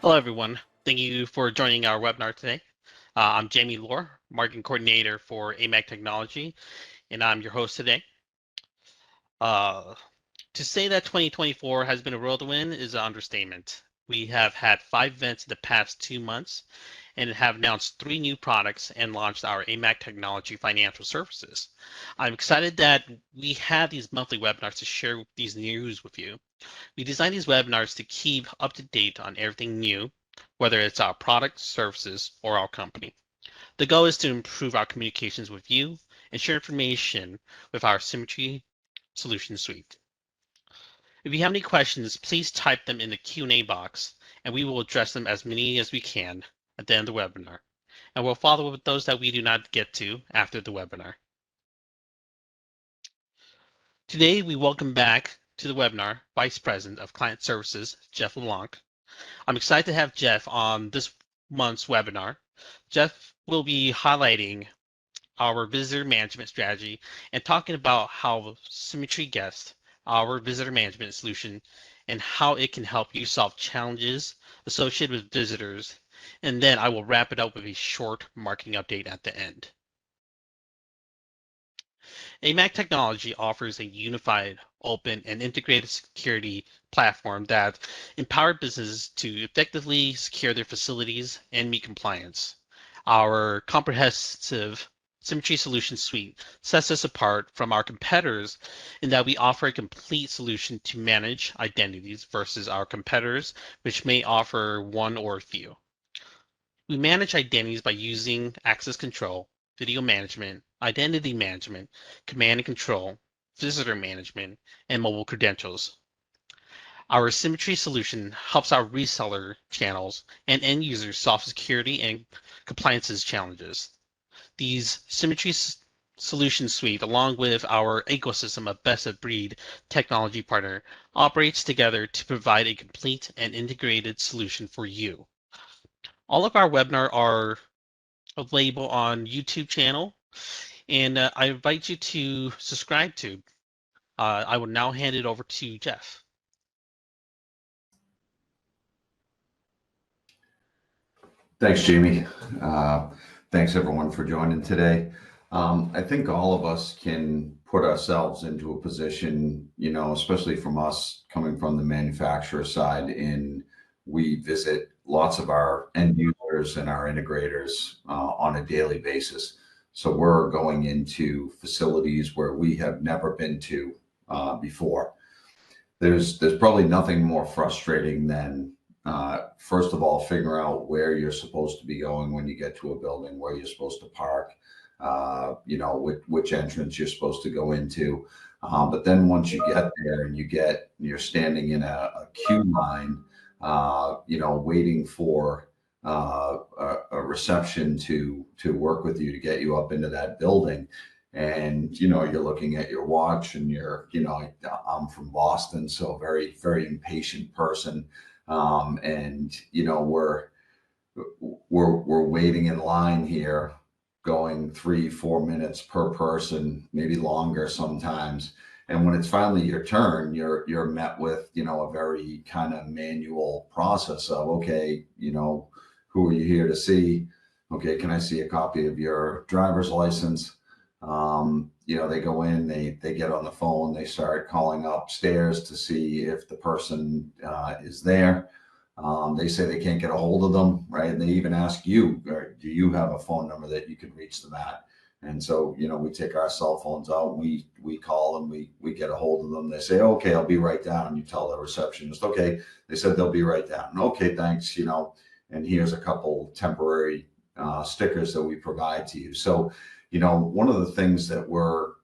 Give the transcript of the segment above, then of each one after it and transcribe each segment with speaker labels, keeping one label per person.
Speaker 1: Hello, everyone. Thank you for joining our webinar today. I'm Jamie Lohr, Marketing Coordinator for AMAG Technology, and I'm your host today. To say that 2024 has been a whirlwind is an understatement. We have had 5 events in the past 2 months and have announced 3 new products and launched our AMAG Technology Financial Services. I'm excited that we have these monthly webinars to share these news with you. We designed these webinars to keep up to date on everything new, whether it's our products, services, or our company. The goal is to improve our communications with you and share information with our Symmetry Solution Suite. If you have any questions, please type them in the Q&A box, and we will address them as many as we can at the end of the webinar. And we'll follow up with those that we do not get to after the webinar. Today, we welcome back to the webinar Vice President of Client Services, Jeff LeBlanc. I'm excited to have Jeff on this month's webinar. Jeff will be highlighting our visitor management strategy and talking about how Symmetry GUEST, our visitor management solution, and how it can help you solve challenges associated with visitors. And then I will wrap it up with a short marketing update at the end. AMAG Technology offers a unified, open, and integrated security platform that empowers businesses to effectively secure their facilities and meet compliance. Our comprehensive Symmetry Solution Suite sets us apart from our competitors in that we offer a complete solution to manage identities versus our competitors, which may offer one or a few. We manage identities by using access control, video management, identity management, command and control, visitor management, and mobile credentials. Our Symmetry solution helps our reseller channels and end users solve security and compliance challenges. These Symmetry Solution Suite, along with our ecosystem of best-of-breed technology partner, operates together to provide a complete and integrated solution for you. All of our webinars are available on YouTube channel, and I invite you to subscribe to. I will now hand it over to Jeff.
Speaker 2: Thanks, Jamie. Thanks, everyone, for joining today. I think all of us can put ourselves into a position, especially from us coming from the manufacturer side, we visit lots of our end users and our integrators on a daily basis. So we're going into facilities where we have never been to before. There's probably nothing more frustrating than first of all, figure out where you're supposed to be going when you get to a building, where you're supposed to park, which entrance you're supposed to go into. But then once you get there and you're standing in a queue line, waiting for a reception to work with you to get you up into that building. And, you're looking at your watch and I'm from Boston, so very, very impatient person. And we're waiting in line here, going 3-4 minutes per person, maybe longer sometimes. And when it's finally your turn, you're met with a very kind of manual process of, okay, who are you here to see? Okay, can I see a copy of your driver's license? They go in, they get on the phone, they start calling upstairs to see if the person is there. They say they can't get a hold of them, right? And they even ask you, do you have a phone number that you can reach them at? And so, we take our cell phones out, we call them, we get a hold of them. They say, okay, I'll be right down. You tell the receptionist, okay, they said they'll be right down. Okay, thanks, and here's a couple temporary stickers that we provide to you. So, one of the things that we're,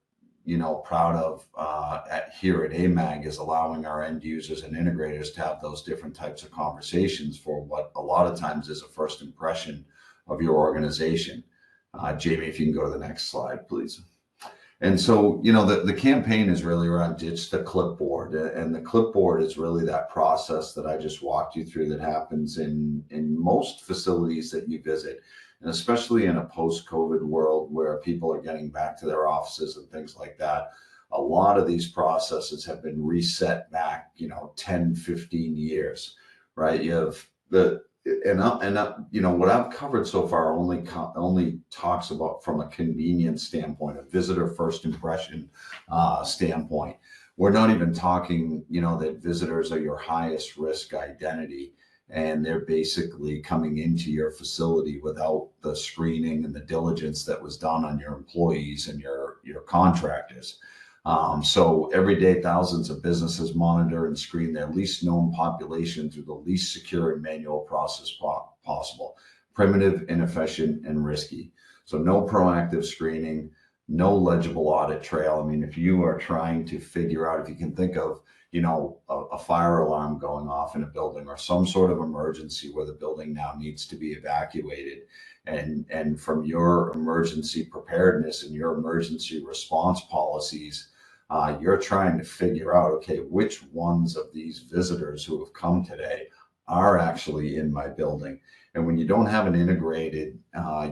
Speaker 2: proud of here at AMAG is allowing our end users and integrators to have those different types of conversations for what a lot of times is a first impression of your organization. Jamie, if you can go to the next slide, please. And so, the campaign is really around ditch the clipboard. And the clipboard is really that process that I just walked you through that happens in most facilities that you visit. And especially in a post-COVID world where people are getting back to their offices and things like that, a lot of these processes have been reset back, 10, 15 years, right? You have you know, what I've covered so far only talks about from a convenience standpoint, a visitor first impression standpoint. We're not even talking, you know, that visitors are your highest risk identity, and they're basically coming into your facility without the screening and the diligence that was done on your employees and your contractors. So every day, thousands of businesses monitor and screen their least known population through the least secure and manual process possible. Primitive, inefficient, and risky. So no proactive screening, no legible audit trail. I mean, if you are trying to figure out, if you can think of, you know, a fire alarm going off in a building or some sort of emergency where the building now needs to be evacuated, and from your emergency preparedness and your emergency response policies, you're trying to figure out, okay, which ones of these visitors who have come today are actually in my building. And when you don't have an integrated,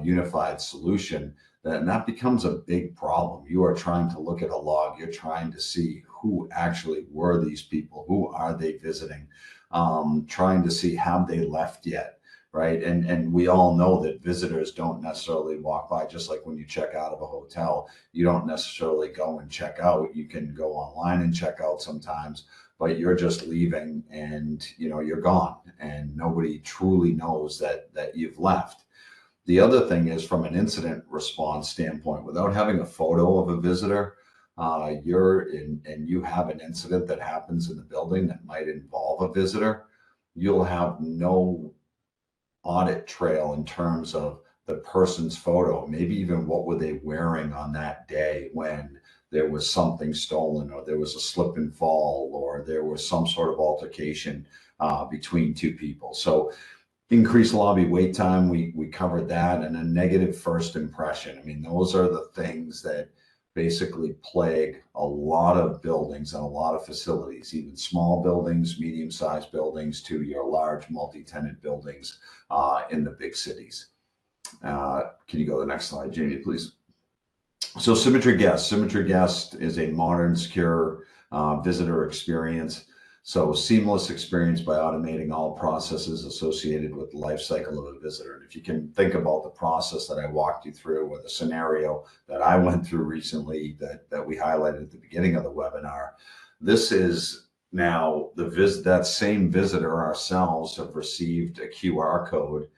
Speaker 2: unified solution, then that becomes a big problem. You are trying to look at a log, you're trying to see who actually were these people, who are they visiting, trying to see have they left yet. Right. And we all know that visitors don't necessarily walk by, just like when you check out of a hotel, you don't necessarily go and check out. You can go online and check out sometimes, but you're just leaving and, you know, you're gone and nobody truly knows that you've left. The other thing is, from an incident response standpoint, without having a photo of a visitor, and you have an incident that happens in the building that might involve a visitor, you'll have no audit trail in terms of the person's photo, maybe even what were they wearing on that day when there was something stolen, or there was a slip and fall, or there was some sort of altercation between two people. So increased lobby wait time, we covered that, and a negative first impression. I mean, those are the things that basically plague a lot of buildings and a lot of facilities, even small buildings, medium-sized buildings, to your large multi-tenant buildings in the big cities. Can you go to the next slide, Jamie, please? So Symmetry Guest. Symmetry Guest is a modern, secure visitor experience. So seamless experience by automating all processes associated with the life cycle of a visitor. And if you can think about the process that I walked you through, or the scenario that I went through recently that we highlighted at the beginning of the webinar, this is now that same visitor ourselves have received a QR code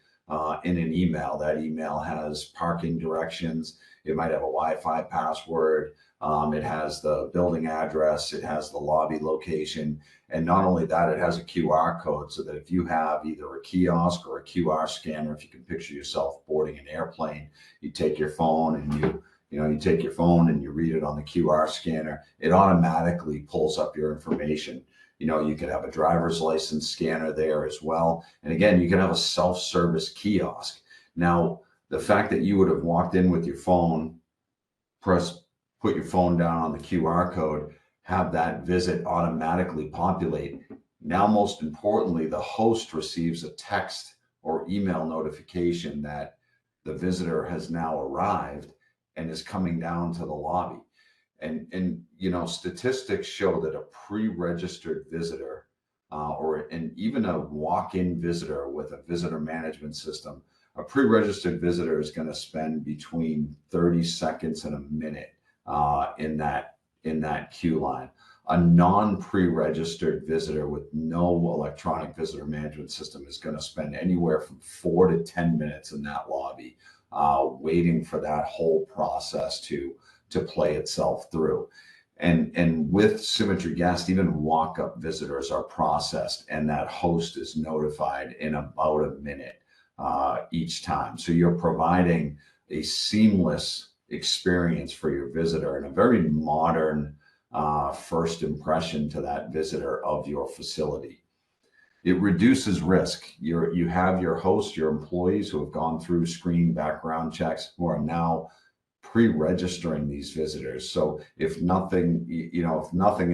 Speaker 2: in an email. That email has parking directions. It might have a Wi-Fi password. It has the building address. It has the lobby location. And not only that, it has a QR code, so that if you have either a kiosk or a QR scanner, if you can picture yourself boarding an airplane, you take your phone and you take your phone and you read it on the QR scanner, it automatically pulls up your information. You know, you could have a driver's license scanner there as well. And again, you can have a self-service kiosk. Now, the fact that you would have walked in with your phone, put your phone down on the QR code, have that visit automatically populate. Now, most importantly, the host receives a text or email notification that the visitor has now arrived and is coming down to the lobby. And you know, statistics show that a pre-registered visitor and even a walk-in visitor with a visitor management system, a pre-registered visitor is going to spend between 30 seconds and a minute in that queue line. A non-pre-registered visitor with no electronic visitor management system is going to spend anywhere from 4 to 10 minutes in that lobby, waiting for that whole process to play itself through. And with Symmetry Guest, even walk-up visitors are processed, and that host is notified in about a minute each time. So you're providing a seamless experience for your visitor and a very modern first impression to that visitor of your facility. It reduces risk. You have your host, your employees who have gone through screening background checks, who are now pre-registering these visitors. So if nothing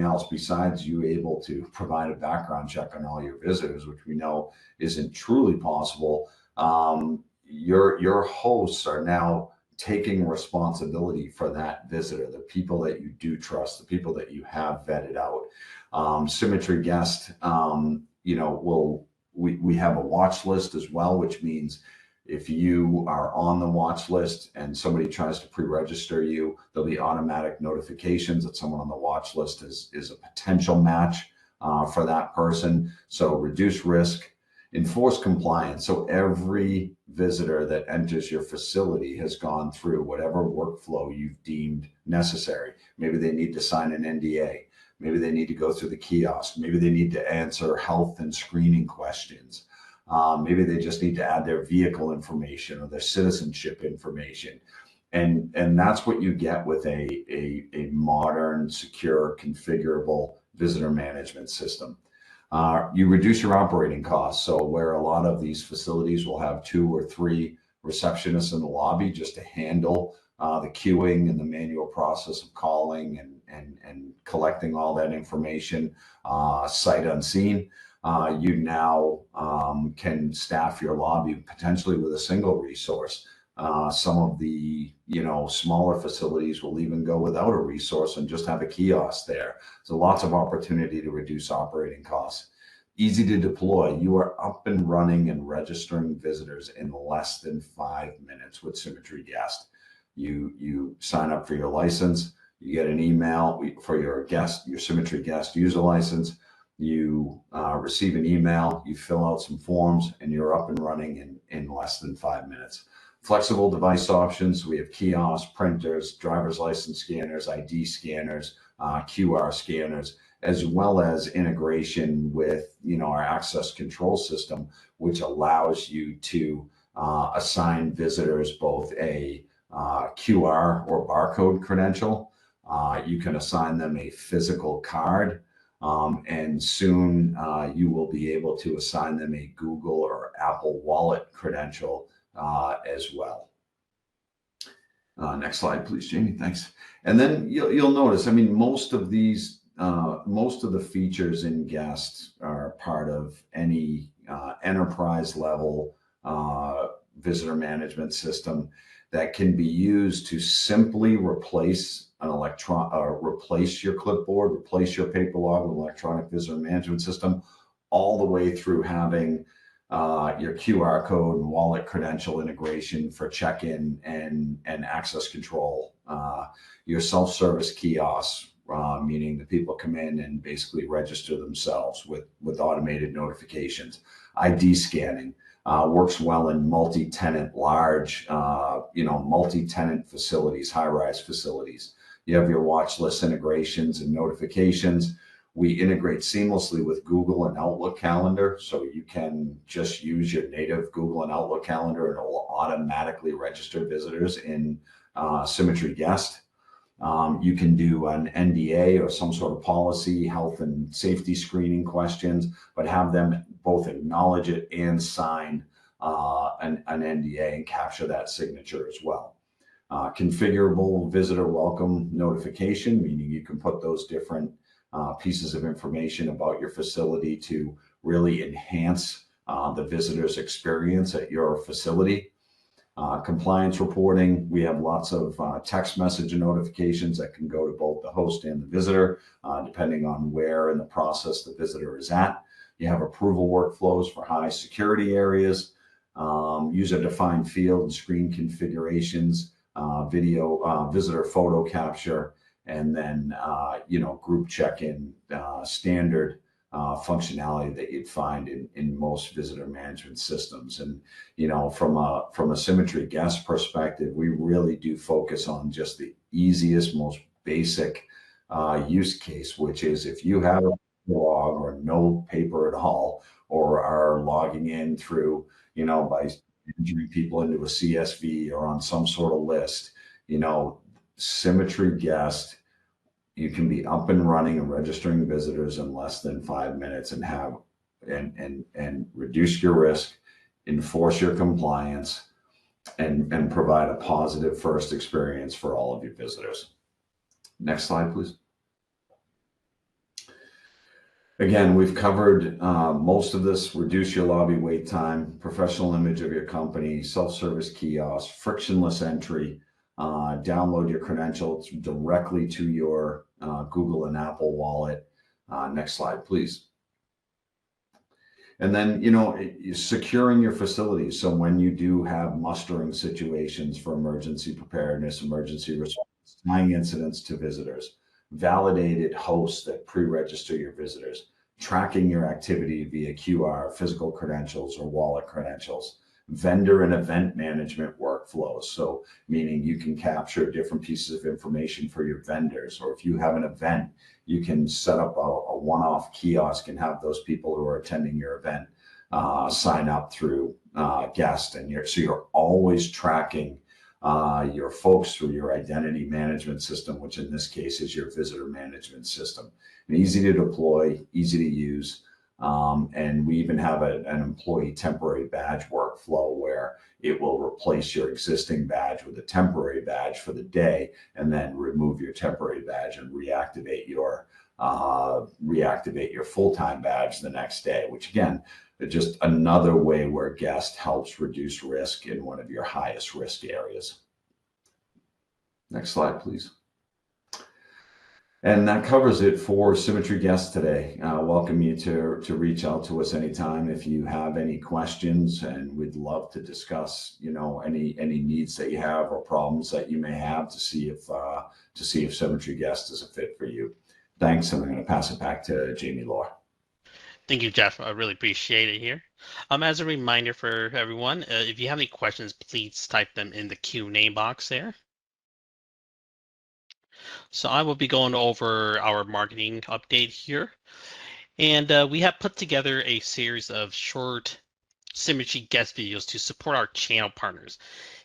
Speaker 2: else, besides you able to provide a background check on all your visitors, which we know isn't truly possible, your hosts are now taking responsibility for that visitor, the people that you do trust, the people that you have vetted out. Symmetry Guest, will we have a watch list as well, which means if you are on the watch list and somebody tries to pre-register you, there'll be automatic notifications that someone on the watch list is a potential match for that person. So reduce risk, enforce compliance. So every visitor that enters your facility has gone through whatever workflow you've deemed necessary. Maybe they need to sign an NDA. Maybe they need to go through the kiosk. Maybe they need to answer health and screening questions. Maybe they just need to add their vehicle information or their citizenship information. And that's what you get with a modern, secure, configurable visitor management system. You reduce your operating costs. So where a lot of these facilities will have 2 or 3 receptionists in the lobby just to handle the queuing and the manual process of calling and collecting all that information sight unseen, you now can staff your lobby potentially with a single resource. Some of the smaller facilities will even go without a resource and just have a kiosk there. So lots of opportunity to reduce operating costs. Easy to deploy. You are up and running and registering visitors in less than 5 minutes with Symmetry Guest. You sign up for your license. You get an email for your Symmetry Guest user license. You receive an email, you fill out some forms, and you're up and running in less than 5 minutes. Flexible device options. We have kiosks, printers, driver's license scanners, ID scanners, QR scanners, as well as integration with our access control system, which allows you to assign visitors both a QR or barcode credential. You can assign them a physical card, and soon you will be able to assign them a Google or Apple Wallet credential as well. Next slide, please, Jamie. Thanks. And then you'll notice, I mean, most of the features in Guest are part of any enterprise level visitor management system that can be used to simply replace replace your clipboard, replace your paper log with electronic visitor management system, all the way through having your QR code and wallet credential integration for check-in and access control, your self-service kiosks, meaning the people come in and basically register themselves with automated notifications. ID scanning works well in multi-tenant, large, multi-tenant facilities, high-rise facilities. You have your watch list integrations and notifications. We integrate seamlessly with Google and Outlook Calendar, so you can just use your native Google and Outlook Calendar and it will automatically register visitors in Symmetry Guest. You can do an NDA or some sort of policy, health and safety screening questions, but have them both acknowledge it and sign an NDA and capture that signature as well. Configurable visitor welcome notification, meaning you can put those different pieces of information about your facility to really enhance the visitor's experience at your facility. Compliance reporting, we have lots of text message notifications that can go to both the host and the visitor, depending on where in the process the visitor is at. You have approval workflows for high security areas, user-defined field and screen configurations, video, visitor photo capture, and then group check-in, standard functionality that you'd find in most visitor management systems. And from a Symmetry Guest perspective, we really do focus on just the easiest, most basic use case, which is if you have a log or no paper at all, or are logging in through by entering people into a CSV or on some sort of list, Symmetry Guest, you can be up and running and registering visitors in less than 5 minutes and have and reduce your risk, enforce your compliance, and provide a positive first experience for all of your visitors. Next slide, please. Again, we've covered most of this. Reduce your lobby wait time, professional image of your company, self-service kiosk, frictionless entry, download your credentials directly to your Google and Apple Wallet. Next slide, please. And then, securing your facilities. So when you do have mustering situations for emergency preparedness, emergency response, tying incidents to visitors, validated hosts that pre-register your visitors, tracking your activity via QR, physical credentials, or wallet credentials, vendor and event management workflows. So meaning you can capture different pieces of information for your vendors, or if you have an event, you can set up a one-off kiosk and have those people who are attending your event sign up through guest, and you're always tracking your folks through your identity management system, which in this case is your visitor management system. And easy to deploy, easy to use. And we even have an employee temporary badge workflow where it will replace your existing badge with a temporary badge for the day, and then remove your temporary badge and reactivate your full-time badge the next day, which again, just another way where guest helps reduce risk in one of your highest risk areas. Next slide, please. And that covers it for Symmetry Guest today. Welcome you to reach out to us anytime if you have any questions, and we'd love to discuss, any needs that you have or problems that you may have to see if Symmetry Guest is a fit for you. Thanks, and I'm going to pass it back to Jamie Law.
Speaker 1: Thank you, Jeff. I really appreciate it here. As a reminder for everyone, if you have any questions, please type them in the Q&A box there. So I will be going over our marketing update here. And we have put together a series of short Symmetry guest videos to support our channel partners.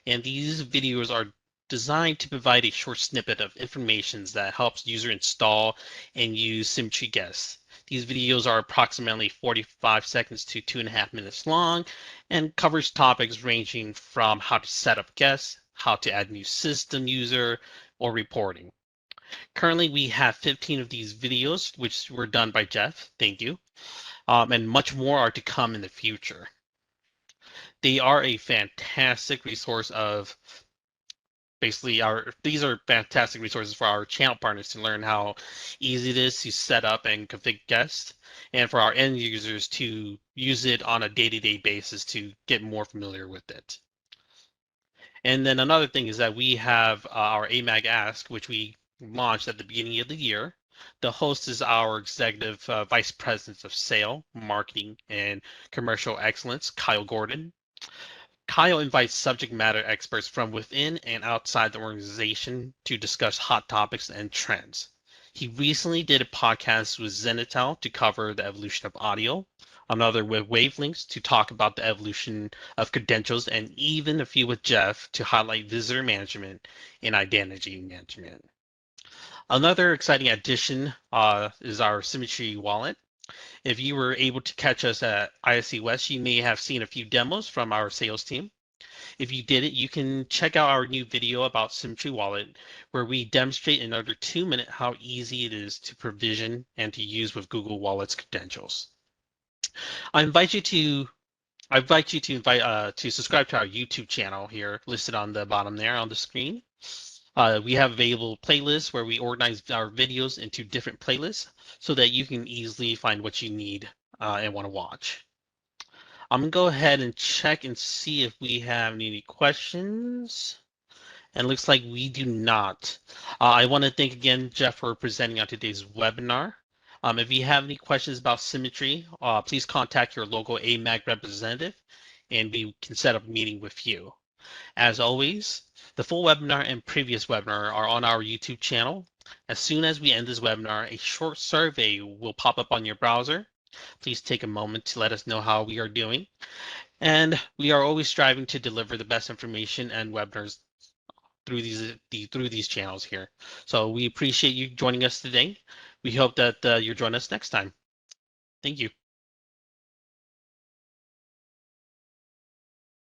Speaker 1: And these videos are designed to provide a short snippet of information that helps user install and use Symmetry Guest. These videos are approximately 45 seconds to 2.5 minutes long and covers topics ranging from how to set up guests, how to add new system user, or reporting. Currently, we have 15 of these videos, which were done by Jeff. Thank you. And much more are to come in the future. They are a fantastic resource of these are fantastic resources for our channel partners to learn how easy it is to set up and configure guests, and for our end users to use it on a day-to-day basis to get more familiar with it. And then another thing is that we have our AMAG Ask, which we launched at the beginning of the year. The host is our Executive Vice President of Sale, Marketing, and Commercial Excellence, Kyle Gordon. Kyle invites subject matter experts from within and outside the organization to discuss hot topics and trends. He recently did a podcast with Zenitel to cover the evolution of audio, another with Wavelengths to talk about the evolution of credentials, and even a few with Jeff to highlight visitor management and identity management. Another exciting addition is our Symmetry Wallet. If you were able to catch us at ISC West, you may have seen a few demos from our sales team. If you didn't, you can check out our new video about Symmetry Wallet, where we demonstrate in under 2 minutes how easy it is to provision and to use with Google Wallet's credentials. I invite you to subscribe to our YouTube channel here, listed on the bottom there on the screen. We have available playlists where we organize our videos into different playlists so that you can easily find what you need and want to watch. I'm going to go ahead and check and see if we have any questions. And it looks like we do not. I want to thank again Jeff for presenting on today's webinar. If you have any questions about Symmetry, please contact your local AMAG representative and we can set up a meeting with you. As always, the full webinar and previous webinar are on our YouTube channel. As soon as we end this webinar, a short survey will pop up on your browser. Please take a moment to let us know how we are doing. And we are always striving to deliver the best information and webinars through these channels here. So we appreciate you joining us today. We hope that you'll join us next time. Thank you.